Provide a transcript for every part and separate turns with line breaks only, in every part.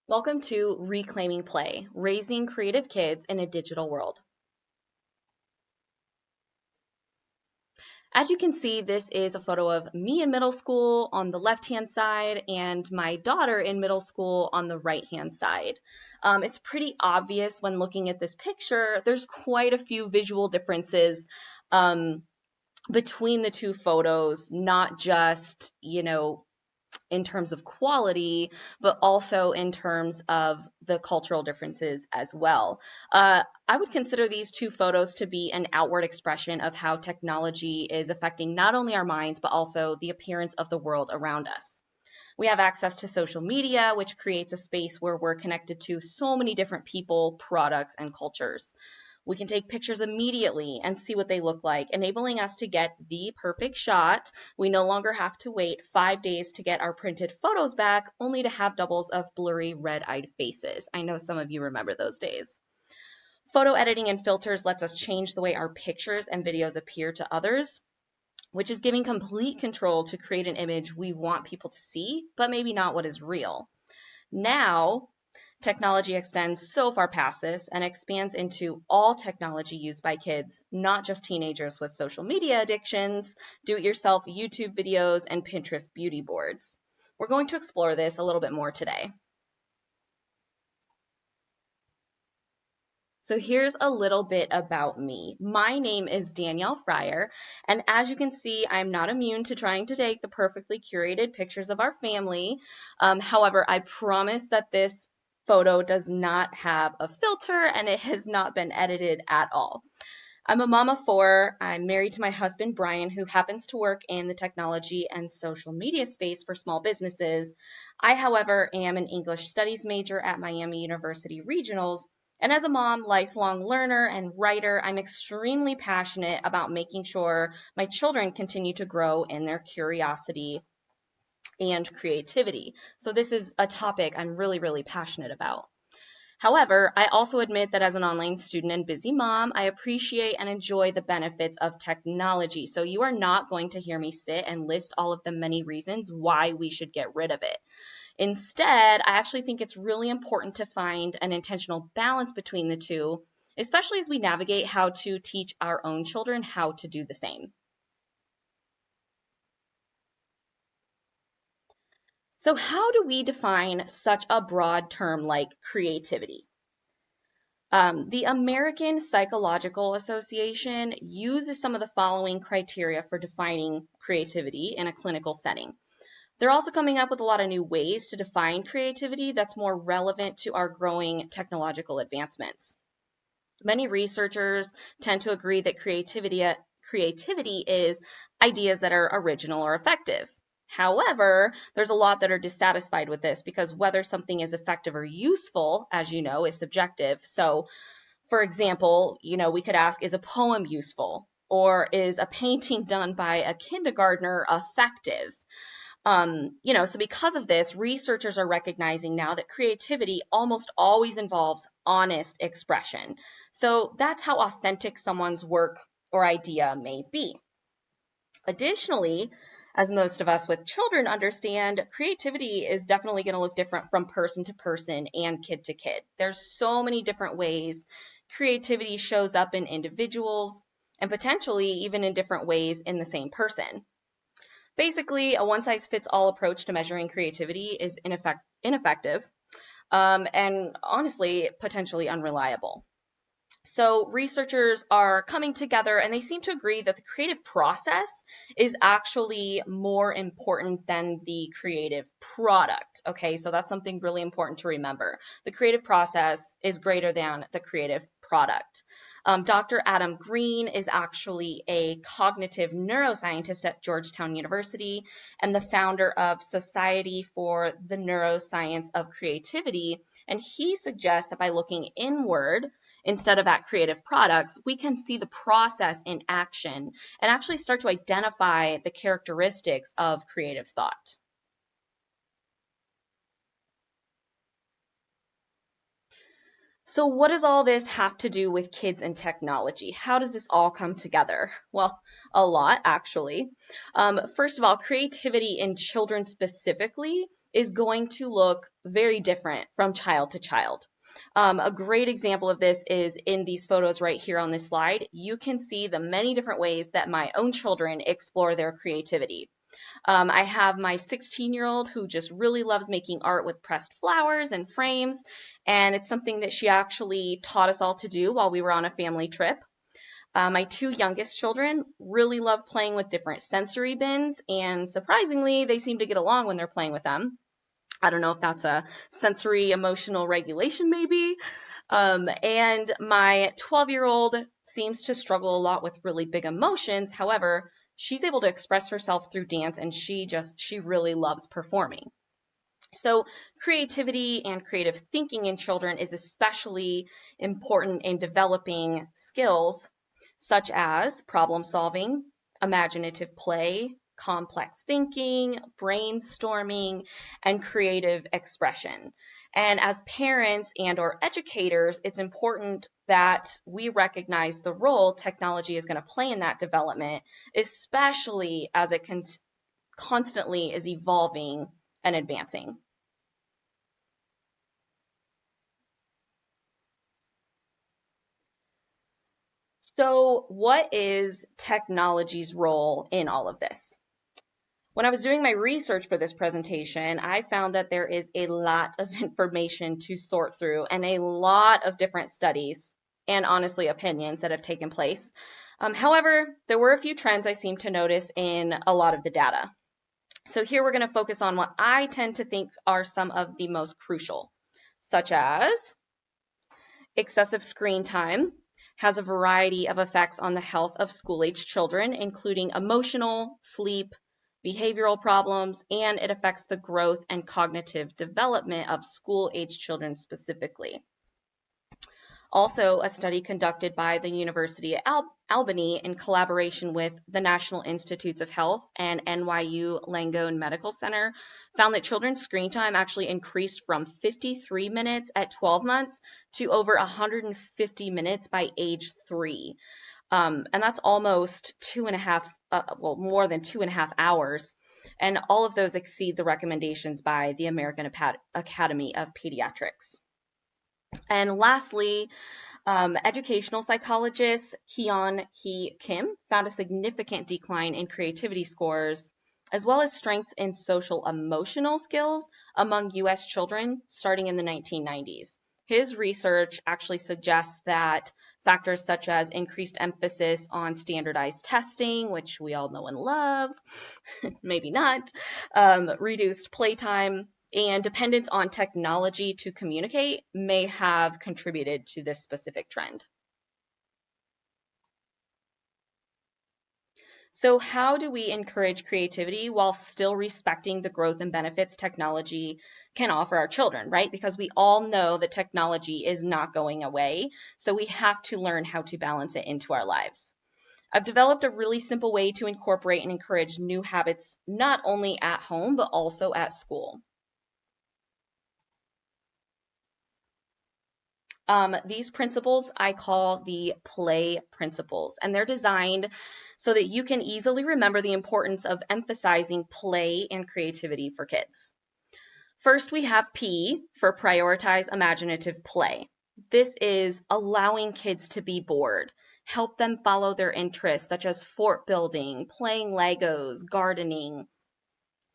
Welcome to Reclaiming Play, Raising Creative Kids in a Digital World. As you can see, this is a photo of me in middle school on the left-hand side and my daughter in middle school on the right-hand side. It's pretty obvious when looking at this picture, there's quite a few visual differences between the two photos, not just, in terms of quality, but also in terms of the cultural differences as well. I would consider these two photos to be an outward expression of how technology is affecting not only our minds, but also the appearance of the world around us. We have access to social media, which creates a space where we're connected to so many different people, products, and cultures. We can take pictures immediately and see what they look like, enabling us to get the perfect shot. We no longer have to wait 5 days to get our printed photos back, only to have doubles of blurry, red-eyed faces. I know some of you remember those days. Photo editing and filters lets us change the way our pictures and videos appear to others, which is giving complete control to create an image we want people to see, but maybe not what is real. Now, technology extends so far past this and expands into all technology used by kids, not just teenagers with social media addictions, do-it-yourself YouTube videos, and Pinterest beauty boards. We're going to explore this a little bit more today. So here's a little bit about me. My name is Danielle Fryer, and as you can see, I'm not immune to trying to take the perfectly curated pictures of our family. However, I promise that this photo does not have a filter and it has not been edited at all. I'm a mom of four. I'm married to my husband, Brian, who happens to work in the technology and social media space for small businesses. I, however, am an English studies major at Miami University Regionals. And as a mom, lifelong learner, and writer, I'm extremely passionate about making sure my children continue to grow in their curiosity and creativity. So, this is a topic I'm really, really passionate about. However, I also admit that as an online student and busy mom, I appreciate and enjoy the benefits of technology. So you are not going to hear me sit and list all of the many reasons why we should get rid of it. Instead, I actually think it's really important to find an intentional balance between the two, especially as we navigate how to teach our own children how to do the same. So how do we define such a broad term like creativity? The American Psychological Association uses some of the following criteria for defining creativity in a clinical setting. They're also coming up with a lot of new ways to define creativity that's more relevant to our growing technological advancements. Many researchers tend to agree that creativity is ideas that are original or effective. However, there's a lot that are dissatisfied with this because whether something is effective or useful, as you know, is subjective. So, for example, we could ask, is a poem useful? Or is a painting done by a kindergartner effective? So because of this, researchers are recognizing now that creativity almost always involves honest expression. So that's how authentic someone's work or idea may be. Additionally, as most of us with children understand, creativity is definitely going to look different from person to person and kid to kid. There's so many different ways creativity shows up in individuals and potentially even in different ways in the same person. Basically, a one-size-fits-all approach to measuring creativity is ineffective and honestly, potentially unreliable. So researchers are coming together and they seem to agree that the creative process is actually more important than the creative product. Okay, so that's something really important to remember. The creative process is greater than the creative product. Dr. Adam Green is actually a cognitive neuroscientist at Georgetown University and the founder of Society for the Neuroscience of Creativity. And he suggests that by looking inward, instead of at creative products, we can see the process in action and actually start to identify the characteristics of creative thought. So what does all this have to do with kids and technology? How does this all come together? Well, a lot, actually. First of all, creativity in children specifically is going to look very different from child to child. A great example of this is in these photos right here on this slide. You can see the many different ways that my own children explore their creativity. I have my 16-year-old who just really loves making art with pressed flowers and frames, and it's something that she actually taught us all to do while we were on a family trip. My two youngest children really love playing with different sensory bins, and surprisingly, they seem to get along when they're playing with them. I don't know if that's a sensory emotional regulation, maybe. And my 12-year-old seems to struggle a lot with really big emotions. However, she's able to express herself through dance, and she really loves performing. So creativity and creative thinking in children is especially important in developing skills such as problem solving, imaginative play, complex thinking, brainstorming, and creative expression. And as parents and or educators, it's important that we recognize the role technology is going to play in that development, especially as it constantly is evolving and advancing. So, what is technology's role in all of this? When I was doing my research for this presentation, I found that there is a lot of information to sort through and a lot of different studies and honestly opinions that have taken place. However, there were a few trends I seem to notice in a lot of the data. So here we're going to focus on what I tend to think are some of the most crucial, such as excessive screen time has a variety of effects on the health of school-age children, including emotional, sleep, behavioral problems, and it affects the growth and cognitive development of school-age children specifically. Also, a study conducted by the University of Albany in collaboration with the National Institutes of Health and NYU Langone Medical Center found that children's screen time actually increased from 53 minutes at 12 months to over 150 minutes by age 3. And that's almost more than 2.5 hours. And all of those exceed the recommendations by the American Academy of Pediatrics. And lastly, educational psychologist Hyun Hee Kim found a significant decline in creativity scores, as well as strengths in social emotional skills among U.S. children starting in the 1990s. His research actually suggests that factors such as increased emphasis on standardized testing, which we all know and love, maybe not, reduced playtime, and dependence on technology to communicate may have contributed to this specific trend. So how do we encourage creativity while still respecting the growth and benefits technology can offer our children, right? Because we all know that technology is not going away, so we have to learn how to balance it into our lives. I've developed a really simple way to incorporate and encourage new habits, not only at home, but also at school. These principles I call the play principles, and they're designed so that you can easily remember the importance of emphasizing play and creativity for kids. First, we have P for prioritize imaginative play. This is allowing kids to be bored. Help them follow their interests, such as fort building, playing Legos, gardening,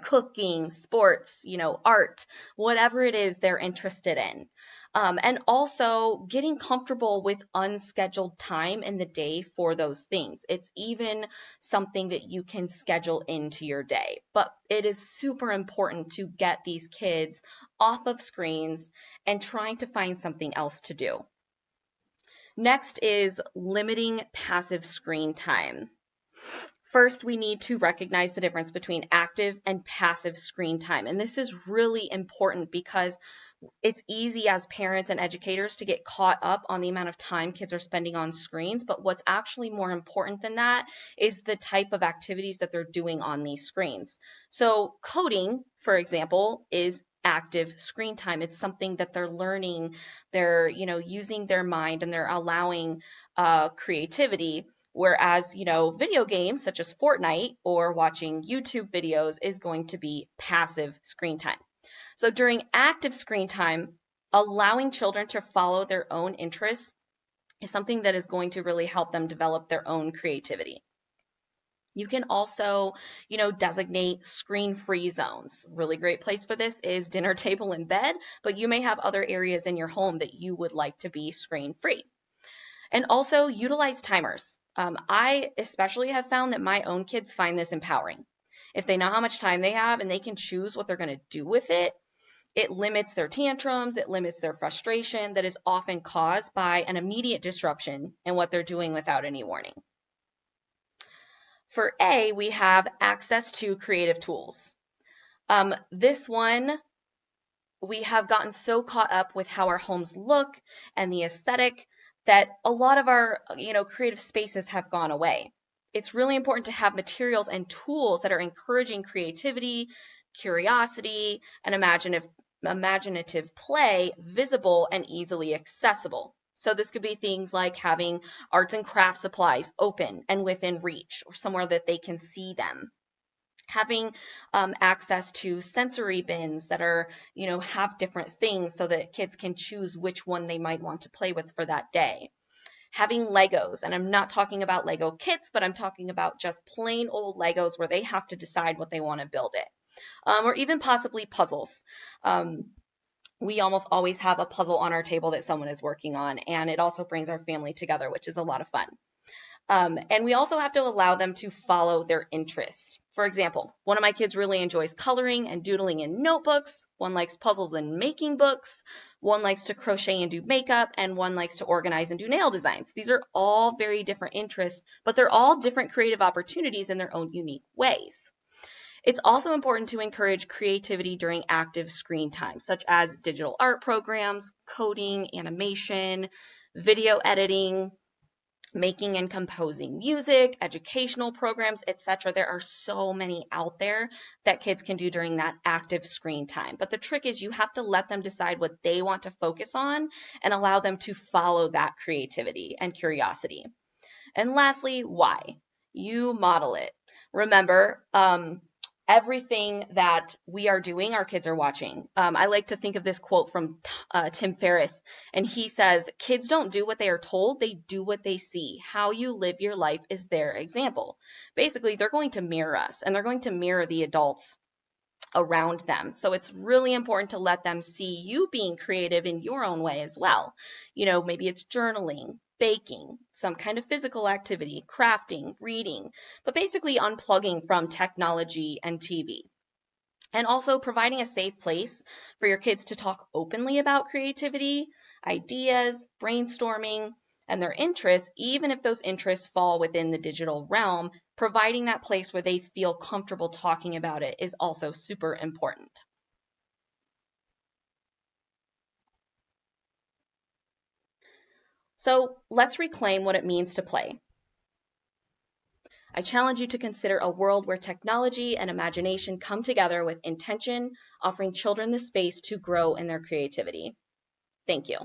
cooking, sports, art, whatever it is they're interested in. And also getting comfortable with unscheduled time in the day for those things. It's even something that you can schedule into your day. But it is super important to get these kids off of screens and trying to find something else to do. Next is limiting passive screen time. First, we need to recognize the difference between active and passive screen time. And this is really important because it's easy as parents and educators to get caught up on the amount of time kids are spending on screens. But what's actually more important than that is the type of activities that they're doing on these screens. So coding, for example, is active screen time. It's something that they're learning, they're, using their mind and they're allowing creativity. Whereas, video games such as Fortnite or watching YouTube videos is going to be passive screen time. So during active screen time, allowing children to follow their own interests is something that is going to really help them develop their own creativity. You can also, designate screen-free zones. Really great place for this is dinner table and bed, but you may have other areas in your home that you would like to be screen-free. And also utilize timers. I especially have found that my own kids find this empowering. If they know how much time they have and they can choose what they're going to do with it, it limits their tantrums, it limits their frustration that is often caused by an immediate disruption in what they're doing without any warning. For A, we have access to creative tools. This one, we have gotten so caught up with how our homes look and the aesthetic that a lot of our, creative spaces have gone away. It's really important to have materials and tools that are encouraging creativity, curiosity, and imaginative play visible and easily accessible. So this could be things like having arts and crafts supplies open and within reach, or somewhere that they can see them. Having access to sensory bins that are, have different things so that kids can choose which one they might want to play with for that day. Having Legos, and I'm not talking about Lego kits, but I'm talking about just plain old Legos where they have to decide what they want to build it. Or even possibly puzzles. We almost always have a puzzle on our table that someone is working on, and it also brings our family together, which is a lot of fun. And we also have to allow them to follow their interest. For example, one of my kids really enjoys coloring and doodling in notebooks. One likes puzzles and making books. One likes to crochet and do makeup, and one likes to organize and do nail designs. These are all very different interests, but they're all different creative opportunities in their own unique ways. It's also important to encourage creativity during active screen time, such as digital art programs, coding, animation, video editing, making and composing music, educational programs, etc. There are so many out there that kids can do during that active screen time. But the trick is you have to let them decide what they want to focus on and allow them to follow that creativity and curiosity. And lastly, why? You model it. Remember, everything that we are doing, our kids are watching. I like to think of this quote from Tim Ferriss, and he says, kids don't do what they are told, they do what they see. How you live your life is their example. Basically, they're going to mirror us, and they're going to mirror the adults around them. So it's really important to let them see you being creative in your own way as well. Maybe it's journaling, baking, some kind of physical activity, crafting, reading, but basically unplugging from technology and TV. And also providing a safe place for your kids to talk openly about creativity, ideas, brainstorming, and their interests, even if those interests fall within the digital realm, providing that place where they feel comfortable talking about it is also super important. So let's reclaim what it means to play. I challenge you to consider a world where technology and imagination come together with intention, offering children the space to grow in their creativity. Thank you.